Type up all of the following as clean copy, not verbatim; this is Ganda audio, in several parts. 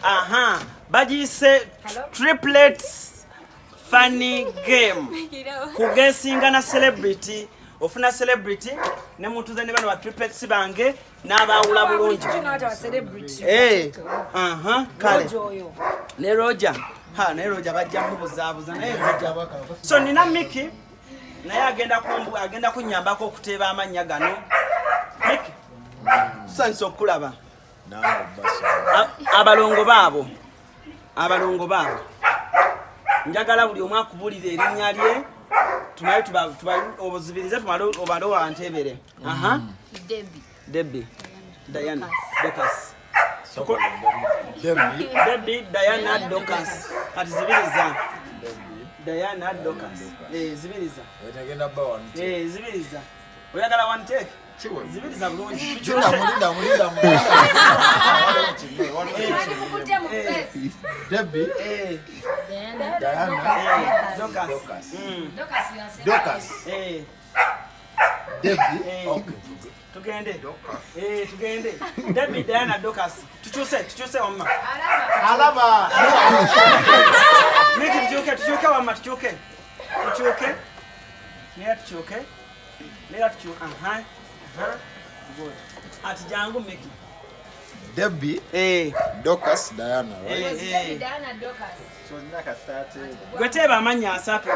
Aha. Bagise triplets funny game. Kugesinga na celebrity. Ofuna celebrity ne mutuze ne bano ba triplets bange n'abawula bulungi. Aha. Kale. Ne Roger. Ha ne Roger bajja mubuzaabuza naye Roger. So nina Mikey naye agenda kunyambako okuteba amanya gano. Mikey. Sanso kulaba. Abalongo baabo. Njagala buli omwa kubulira erinnya lye. Tumaye tuba obuzibirize tumalo obalo wantebere. Aha. Debbie. Diana. Docas. Debbie Diana Docas. Ati zibiriza. Diana Docas. Zibiriza. Wetagenda bawa nti. Zibiriza. Oyagala one take. Zibiriza bulungi. Mulinda. Debbie. Diana. Docas. Debbie. Okay. Tugende. Debbie Diana Docas. Tuchuse wamma. Alaba. Mikey tuchuke wamma tuchuke. Neya tuchuke. Aha. Good. Ati jangu Mikey. Debbie. Docas Diana, right? Diana Docas. So ndaka started. Gweteba amanya asatu.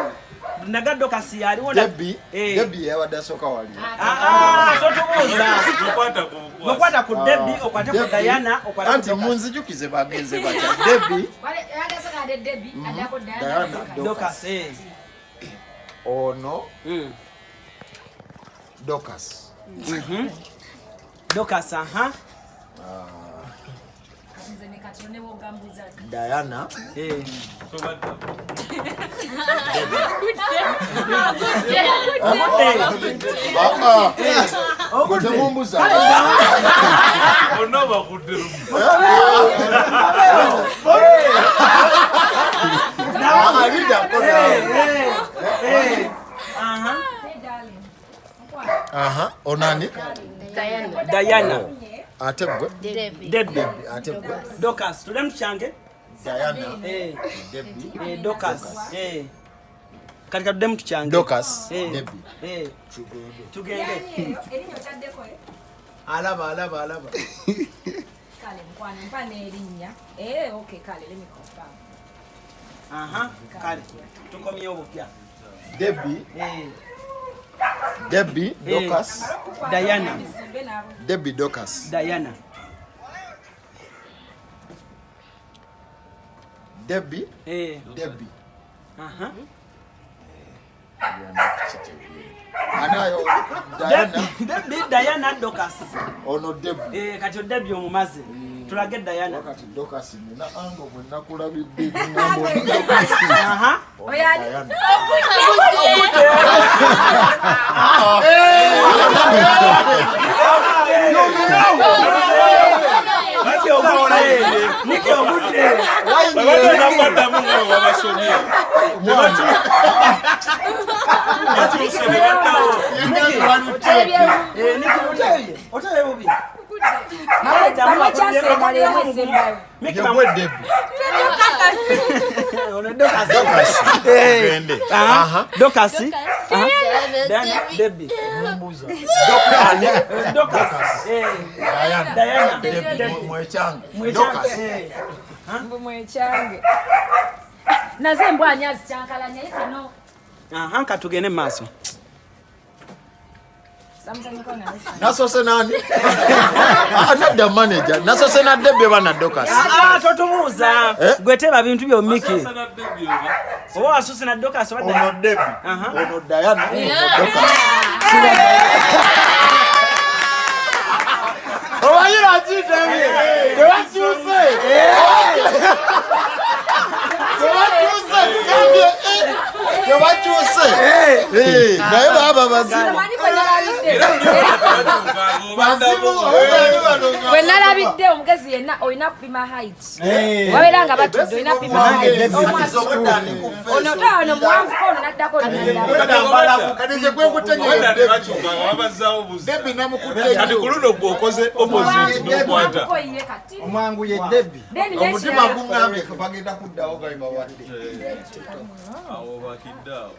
Ndaga Docas yali wona. Debbie yawadasoka wali. Totubuza. Mukwata ku Debbie okwate ku Diana okwate. Anti munzijukize bagenze batya. Debbie. Wale yagasoka Debbie adako Diana Docas. Ono. Docas. Docas, aha. Diana. Onani? Diana. Atebwe. Debbie. Atebwe. Docas. Tudem tuchange. Diana. Debbie. Docas. Katika tudem tuchange. Docas. Debbie. Tugende. Alaba. Kale mkwana mpane erinya. Okay, kale let me confirm. Aha. Kale. Tukomye obupya. Debbie. Docas. Diana. Debbie Docas. Diana. Debbie. Debbie. Aha. Anayo Diana. Debbie Diana Docas. Ono Debbie. Kati Debbie omumaze. Tulage Diana. Wakati Docas nina ango mwenna kulabidde ngambo. Aha. Oya. Diana. Niki obude. Baba napata Mungu wabashomia. Oteye bubi. Miki Debbie. Docas. Docas. Debbie. Docas. Diana. Mwechange. Docas. Mwechange. Naze mbwanya zichankalanya ikano. Aha, katugene maso. Nasose nani? Another manager. Nasose na Debbie bana Docas. Totumuza. Gweteba bintu byo Mikey. Owa asose na Docas wa Ono Debbie. Ono Diana. Docas. Oh, you are Debbie. What you say? What you say? Hey, na baba bazi. When nalabidde omugezi yenna olina kupima height. Wabeera nga batudde olina kupima height. Ono taano muwanvu kono naddako kadije gwe kutenyera Debbie namukudde kati kuluno gwokoze opposite n'okwata Omwangu ye Debbie. omutima gungambye bagenda kuddawo gali bawadde awo bakiddawo